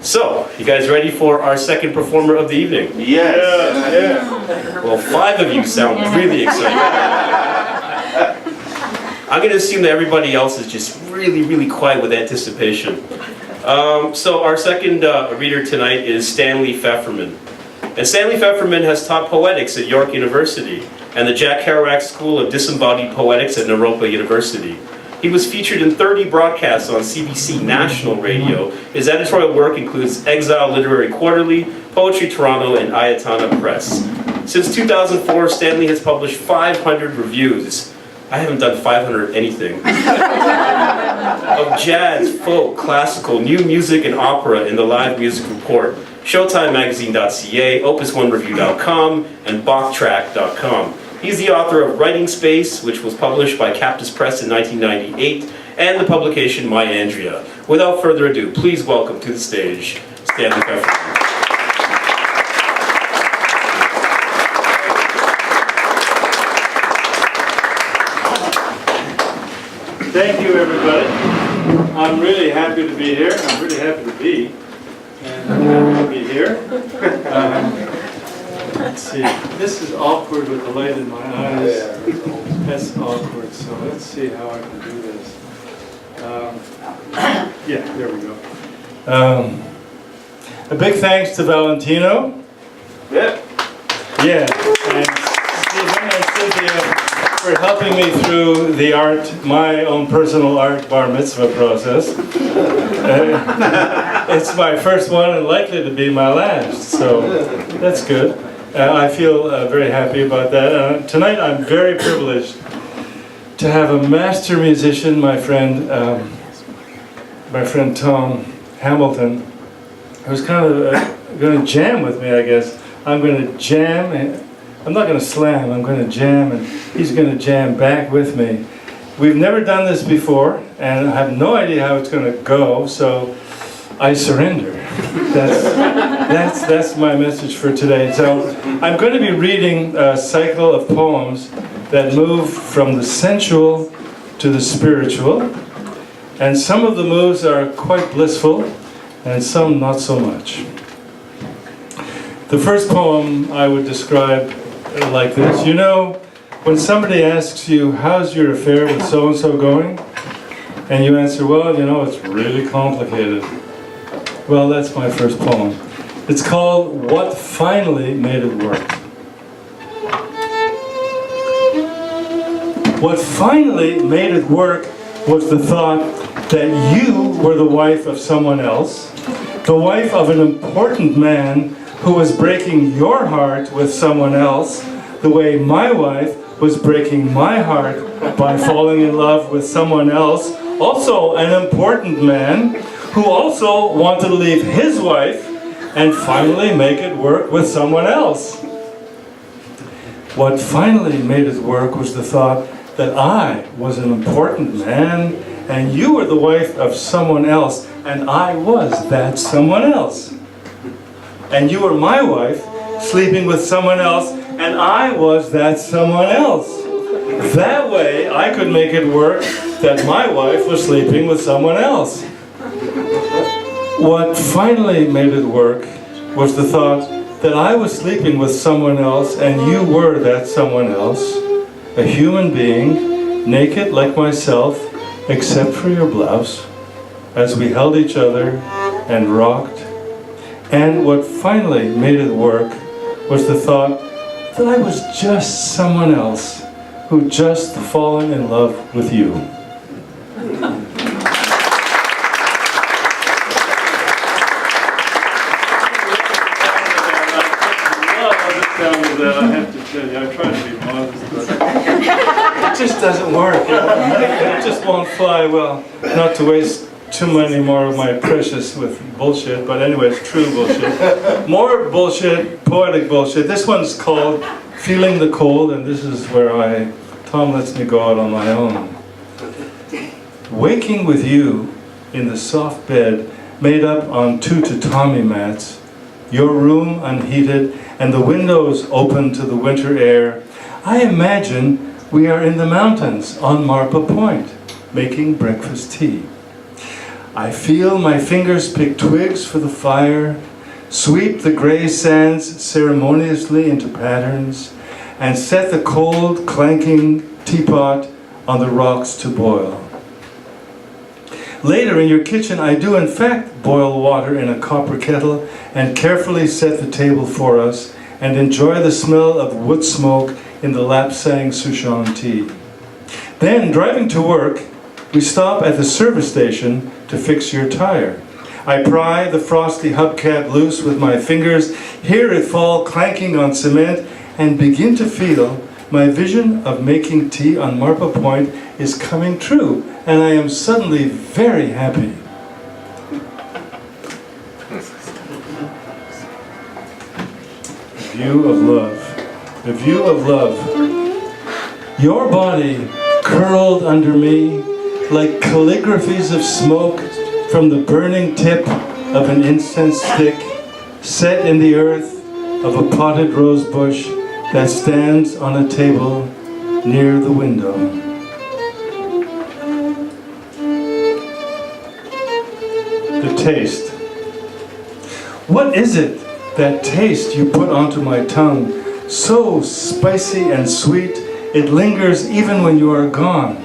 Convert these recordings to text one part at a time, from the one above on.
So, you guys ready for our second performer of the evening? Yes. Yeah. Well, 5 of you sound really excited. I'm going to assume that everybody else is just really quiet with anticipation. So our second reader tonight is Stanley Fefferman. And Stanley Fefferman has taught poetics at York University and the Jack Kerouac School of Disembodied Poetics at Naropa University. He was featured in 30 broadcasts on CBC National Radio. His editorial work includes Exile Literary Quarterly, Poetry Toronto, and Ayatana Press. Since 2004, Stanley has published 500 reviews. I haven't done 500 anything. Of jazz, folk, classical, new music, and opera in the Live Music Report, ShowtimeMagazine.ca, OpusOneReview.com, and BachTrack.com. He's the author of Writing Space, which was published by Cactus Press in 1998, and the publication My Andrea. Without further ado, please welcome to the stage, Stanley Fefferman. Thank you, everybody. I'm really happy to be here. I'm really happy to be. And I'm happy to be here. Let's see. This is awkward with the light in my eyes. That's awkward. So let's see how I can do this. Yeah, there we go. A big thanks to Valentino. Yeah. Yeah. And Stephen and Cynthia for helping me through the my own personal art bar mitzvah process. It's my first one and likely to be my last, so that's good. I feel very happy about that. Tonight I'm very privileged to have a master musician, my friend Tom Hamilton, who's kind of going to jam with me, I guess. I'm going to jam, and I'm not going to slam, I'm going to jam, and he's going to jam back with me. We've never done this before, and I have no idea how it's going to go, so I surrender. That's my message for today. So I'm going to be reading a cycle of poems that move from the sensual to the spiritual, and some of the moves are quite blissful, and some not so much. The first poem I would describe like this. You know, when somebody asks you, how's your affair with so-and-so going? And you answer, well, you know, it's really complicated. Well, that's my first poem. It's called What Finally Made It Work. What finally made it work was the thought that you were the wife of someone else, the wife of an important man who was breaking your heart with someone else, the way my wife was breaking my heart by falling in love with someone else, also an important man who also wanted to leave his wife and finally make it work with someone else. What finally made it work was the thought that I was an important man and you were the wife of someone else and I was that someone else. And you were my wife, sleeping with someone else, and I was that someone else. That way, I could make it work that my wife was sleeping with someone else. What finally made it work was the thought that I was sleeping with someone else, and you were that someone else, a human being, naked like myself, except for your blouse, as we held each other and rocked. And what finally made it work was the thought that I was just someone else who just fallen in love with you. I have to tell you, I try to be modest, but it just doesn't work. It just won't fly well. Not to waste too many more of my precious with bullshit, but anyways, true bullshit. More bullshit, poetic bullshit. This one's called Feeling the Cold, and this is where Tom lets me go out on my own. Waking with you in the soft bed made up on 2 tatami mats, your room unheated, and the windows open to the winter air, I imagine we are in the mountains on Marpa Point, making breakfast tea. I feel my fingers pick twigs for the fire, sweep the gray sands ceremoniously into patterns, and set the cold, clanking teapot on the rocks to boil. Later in your kitchen, I do in fact boil water in a copper kettle and carefully set the table for us and enjoy the smell of wood smoke in the Lapsang Souchong tea. Then, driving to work, we stop at the service station to fix your tire. I pry the frosty hubcap loose with my fingers, hear it fall clanking on cement, and begin to feel my vision of making tea on Marpa Point is coming true, and I am suddenly very happy. View of love. The view of love. Your body curled under me like calligraphies of smoke from the burning tip of an incense stick set in the earth of a potted rose bush that stands on a table near the window. The taste. What is it, that taste you put onto my tongue, so spicy and sweet, it lingers even when you are gone?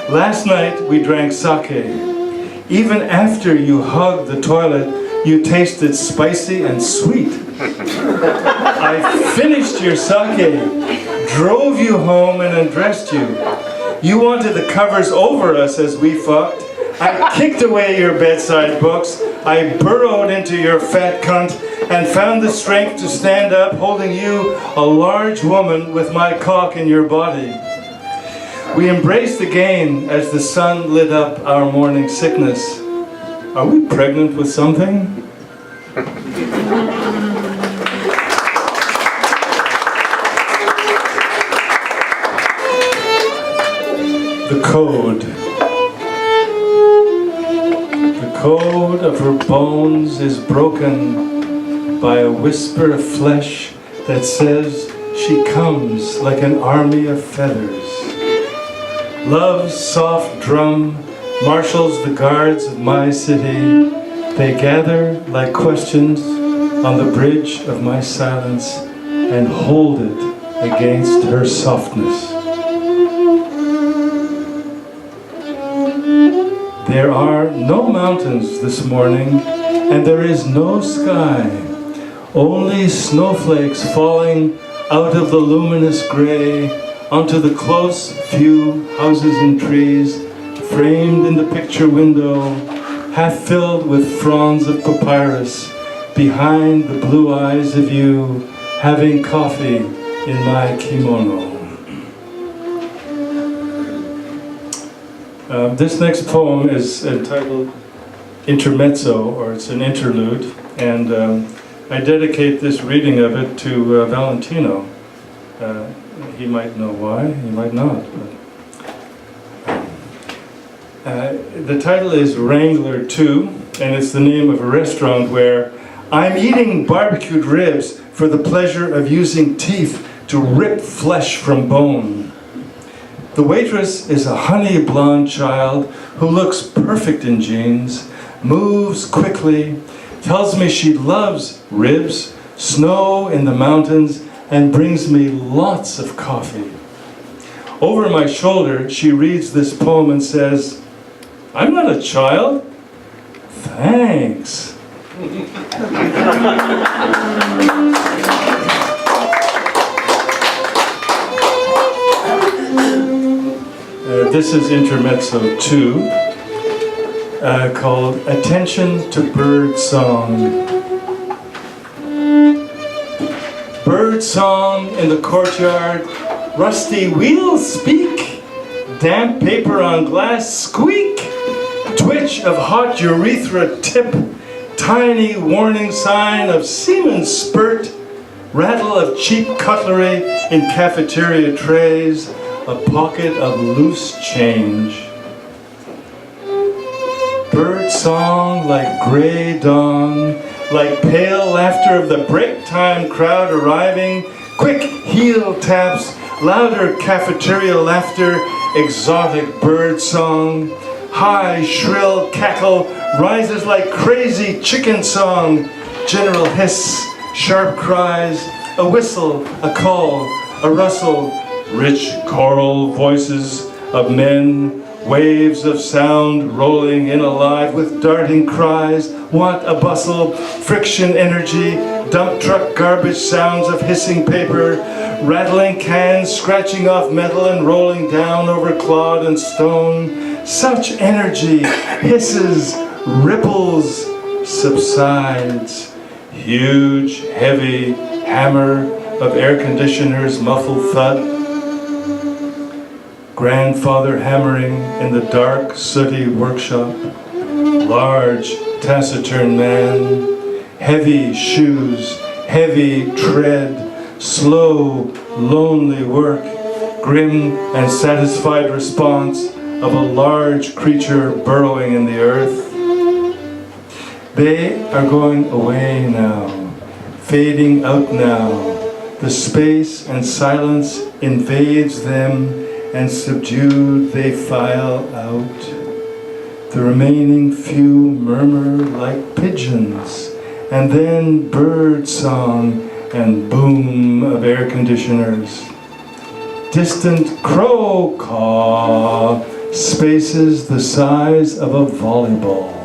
Last night we drank sake. Even after you hugged the toilet, you tasted spicy and sweet. I finished your sake, drove you home and undressed you. You wanted the covers over us as we fucked. I kicked away your bedside books. I burrowed into your fat cunt and found the strength to stand up holding you, a large woman with my cock in your body. We embraced again as the sun lit up our morning sickness. Are we pregnant with something? The code. The code of her bones is broken by a whisper of flesh that says she comes like an army of feathers. Love's soft drum marshals the guards of my city. They gather like questions on the bridge of my silence and hold it against her softness. There are no mountains this morning, and there is no sky, only snowflakes falling out of the luminous gray onto the close few houses and trees framed in the picture window, half filled with fronds of papyrus, behind the blue eyes of you, having coffee in my kimono. This next poem is entitled Intermezzo, or it's an interlude, and I dedicate this reading of it to Valentino. He might know why, he might not. The title is Wrangler 2, and it's the name of a restaurant where I'm eating barbecued ribs for the pleasure of using teeth to rip flesh from bone. The waitress is a honey blonde child who looks perfect in jeans, moves quickly, tells me she loves ribs, snow in the mountains, and brings me lots of coffee. Over my shoulder, she reads this poem and says, "I'm not a child. Thanks." This is Intermezzo 2, called Attention to Bird Song. Bird song in the courtyard, rusty wheels speak, damp paper on glass squeak, twitch of hot urethra tip, tiny warning sign of semen spurt, rattle of cheap cutlery in cafeteria trays, a pocket of loose change. Bird song like gray dawn, like pale laughter of the break time crowd arriving, quick heel taps, louder cafeteria laughter, exotic bird song, high, shrill cackle rises like crazy chicken song. General hiss, sharp cries, a whistle, a call, a rustle, rich choral voices of men, waves of sound rolling in alive with darting cries. What a bustle, friction energy, dump truck garbage sounds of hissing paper, rattling cans, scratching off metal and rolling down over clod and stone. Such energy, hisses, ripples, subsides. Huge, heavy hammer of air conditioners, muffled thud. Grandfather hammering in the dark, sooty workshop. Large, taciturn man, heavy shoes, heavy tread, slow, lonely work, grim and satisfied response of a large creature burrowing in the earth. They are going away now, fading out now. The space and silence invades them, and subdued they file out. The remaining few murmur like pigeons, and then bird song and boom of air conditioners. Distant crow caw, spaces the size of a volleyball.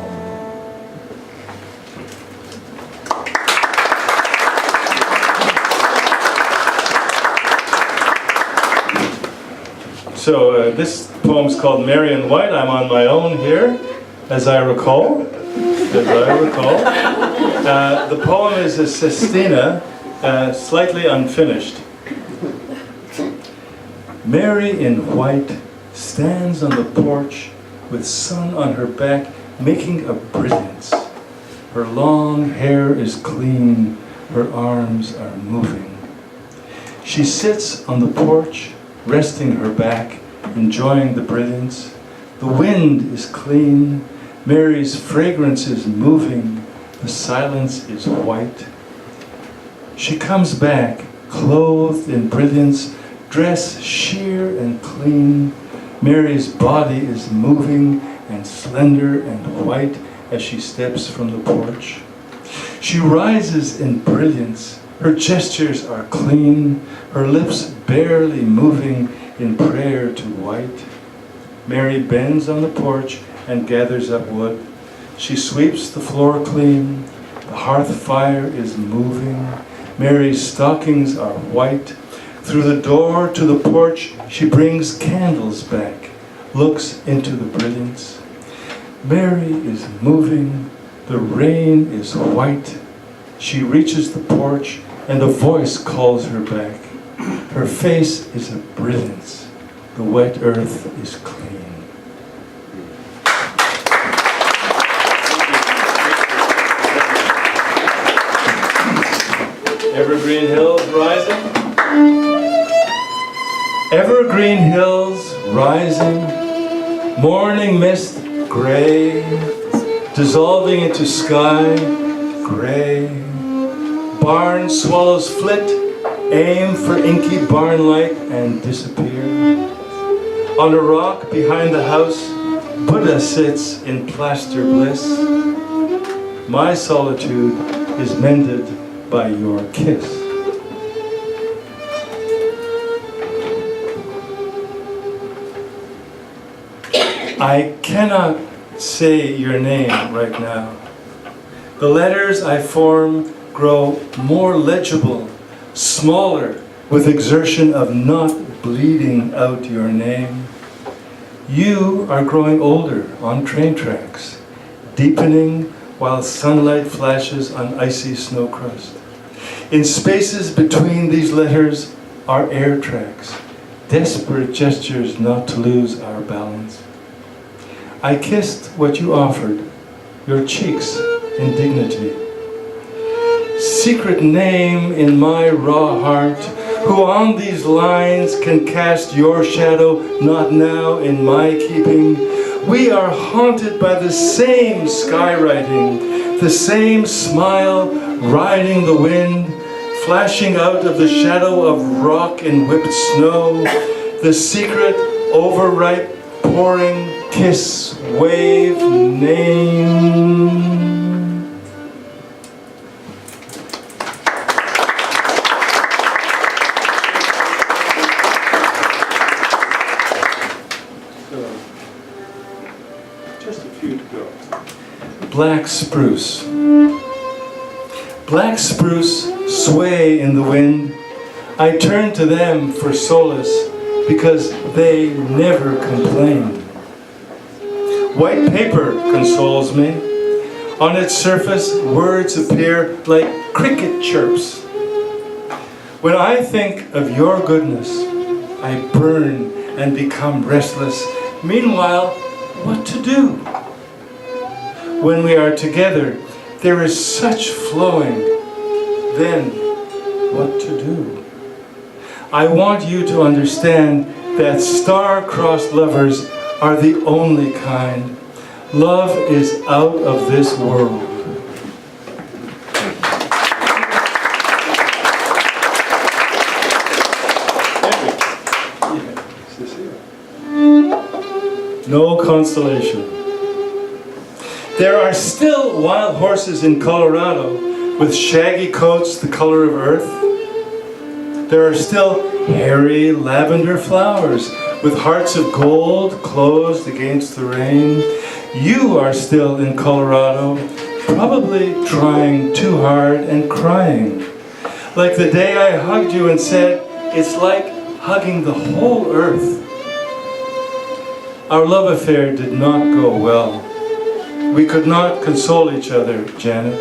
So this poem's called Marion White. I'm on my own here, as I recall. The poem is a sestina, slightly unfinished. Mary in white stands on the porch with sun on her back, making a brilliance. Her long hair is clean, her arms are moving. She sits on the porch, resting her back, enjoying the brilliance. The wind is clean, Mary's fragrance is moving, the silence is white. She comes back, clothed in brilliance, dress sheer and clean. Mary's body is moving and slender and white as she steps from the porch. She rises in brilliance, her gestures are clean, her lips barely moving in prayer to white. Mary bends on the porch and gathers up wood. She sweeps the floor clean, the hearth fire is moving. Mary's stockings are white. Through the door to the porch, she brings candles back, looks into the brilliance. Mary is moving, the rain is white. She reaches the porch and a voice calls her back. Her face is a brilliance. The wet earth is clean. Evergreen Hills Rising. Evergreen Hills rising, morning mist gray, dissolving into sky gray. Barn swallows flit, aim for inky barn light and disappear. On a rock behind the house, Buddha sits in plaster bliss. My solitude is mended by your kiss. I cannot say your name right now. The letters I form grow more legible, smaller, with exertion of not bleeding out your name. You are growing older on train tracks, deepening while sunlight flashes on icy snow crust. In spaces between these letters are air tracks, desperate gestures not to lose our balance. I kissed what you offered, your cheeks in dignity. Secret name in my raw heart, who on these lines can cast your shadow, not now in my keeping. We are haunted by the same skywriting, the same smile riding the wind, flashing out of the shadow of rock and whipped snow, the secret overripe pouring kiss, wave, name. Just a few to go. Black spruce. Black spruce sway in the wind. I turn to them for solace because they never complain. White paper consoles me. On its surface, words appear like cricket chirps. When I think of your goodness, I burn and become restless. Meanwhile, what to do? When we are together, there is such flowing. Then, what to do? I want you to understand that star-crossed lovers are the only kind. Love is out of this world. No consolation. There are still wild horses in Colorado with shaggy coats the color of earth. There are still hairy lavender flowers with hearts of gold closed against the rain. You are still in Colorado, probably trying too hard and crying. Like the day I hugged you and said, it's like hugging the whole earth. Our love affair did not go well. We could not console each other, Janet.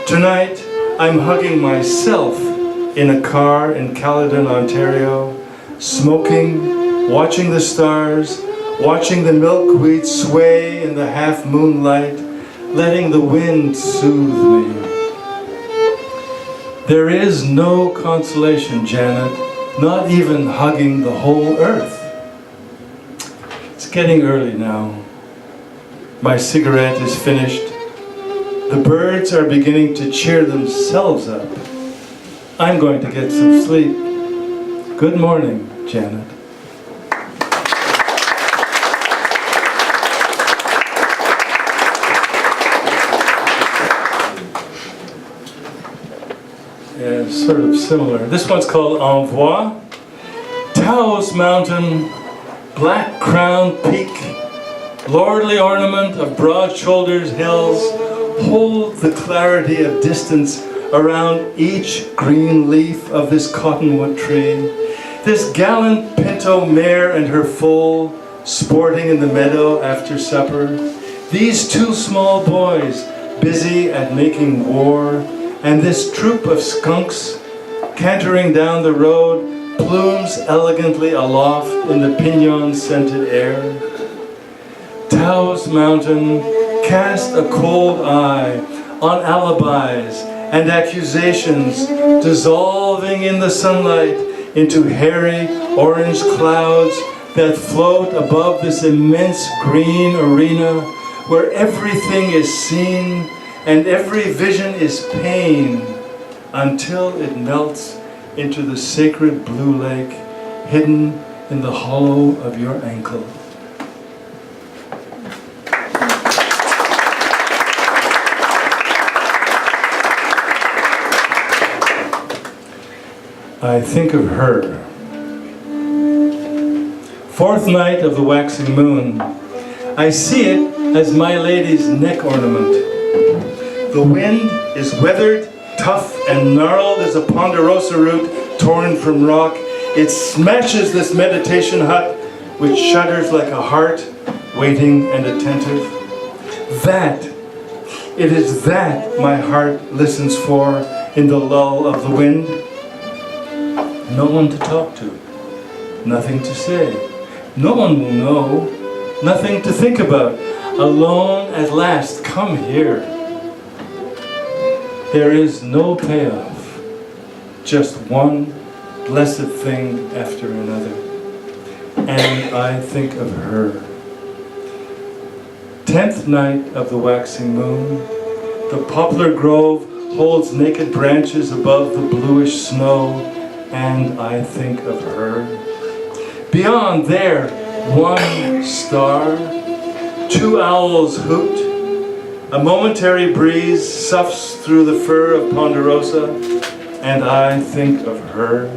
Tonight, I'm hugging myself in a car in Caledon, Ontario, smoking, watching the stars, watching the milkweed sway in the half moonlight, letting the wind soothe me. There is no consolation, Janet, not even hugging the whole earth. It's getting early now. My cigarette is finished. The birds are beginning to cheer themselves up. I'm going to get some sleep. Good morning, Janet. Yeah, sort of similar. This one's called Envoi. Taos Mountain, black crowned peak, lordly ornament of broad-shouldered hills, hold the clarity of distance around each green leaf of this cottonwood tree. This gallant pinto mare and her foal sporting in the meadow after supper. These two small boys busy at making war, and this troop of skunks cantering down the road, plumes elegantly aloft in the pinon-scented air. Taos Mountain cast a cold eye on alibis and accusations, dissolving in the sunlight into hairy orange clouds that float above this immense green arena where everything is seen and every vision is pain until it melts into the sacred blue lake hidden in the hollow of your ankle. I think of her. Fourth night of the waxing moon. I see it as my lady's neck ornament. The wind is weathered, tough and gnarled as a ponderosa root torn from rock. It smashes this meditation hut, which shudders like a heart, waiting and attentive. It is that my heart listens for in the lull of the wind. No one to talk to, nothing to say. No one will know, nothing to think about. Alone at last, come here. There is no payoff, just one blessed thing after another. And I think of her. 10th night of the waxing moon. The poplar grove holds naked branches above the bluish snow, and I think of her. Beyond there, one star, two owls hoot, a momentary breeze soughs through the fur of Ponderosa, and I think of her.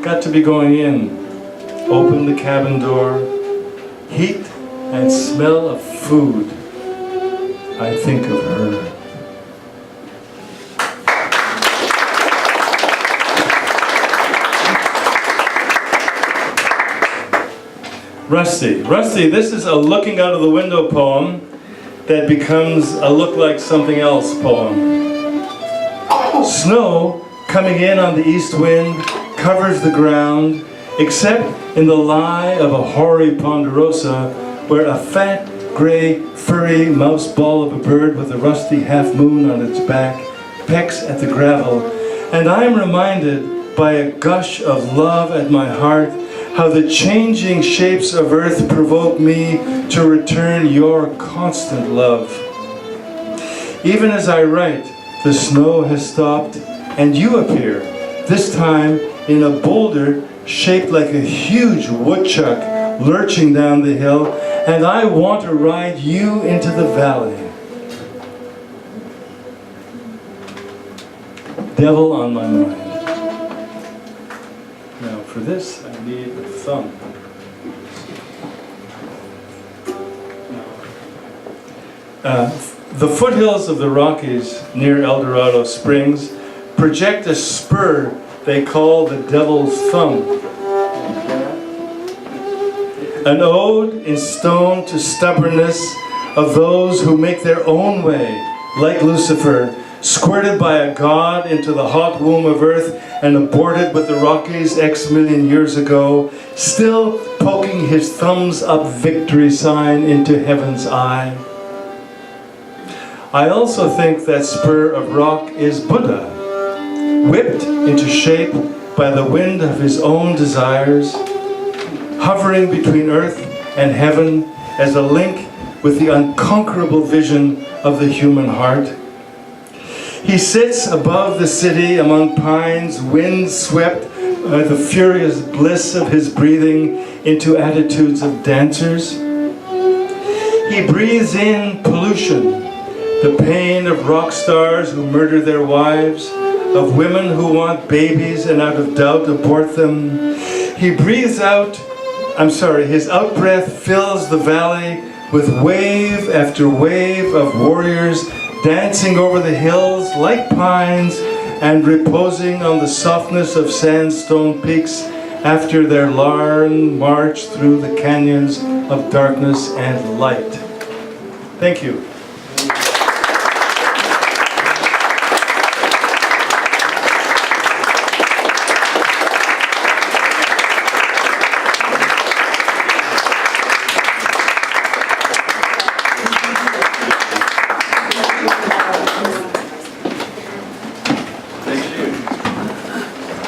Got to be going in. Open the cabin door, heat and smell of food. I think of her. Rusty. Rusty, this is a looking out of the window poem that becomes a look like something else poem. Snow coming in on the east wind covers the ground, except in the lie of a hoary ponderosa, where a fat, gray, furry mouse ball of a bird with a rusty half moon on its back pecks at the gravel, and I'm reminded by a gush of love at my heart how the changing shapes of earth provoke me to return your constant love. Even as I write, the snow has stopped, and you appear, this time in a boulder shaped like a huge woodchuck lurching down the hill, and I want to ride you into the valley. Devil on my mind. Now for this, I need a thumb. The foothills of the Rockies near El Dorado Springs project a spur they call the Devil's Thumb. An ode in stone to stubbornness of those who make their own way, like Lucifer, squirted by a god into the hot womb of earth and aborted with the Rockies X million years ago, still poking his thumbs up victory sign into heaven's eye. I also think that spur of rock is Buddha, whipped into shape by the wind of his own desires, hovering between earth and heaven as a link with the unconquerable vision of the human heart. He sits above the city among pines, wind swept by the furious bliss of his breathing into attitudes of dancers. He breathes in pollution, the pain of rock stars who murder their wives, of women who want babies and out of doubt abort them. He breathes out, his outbreath fills the valley with wave after wave of warriors dancing over the hills like pines and reposing on the softness of sandstone peaks after their long march through the canyons of darkness and light. Thank you.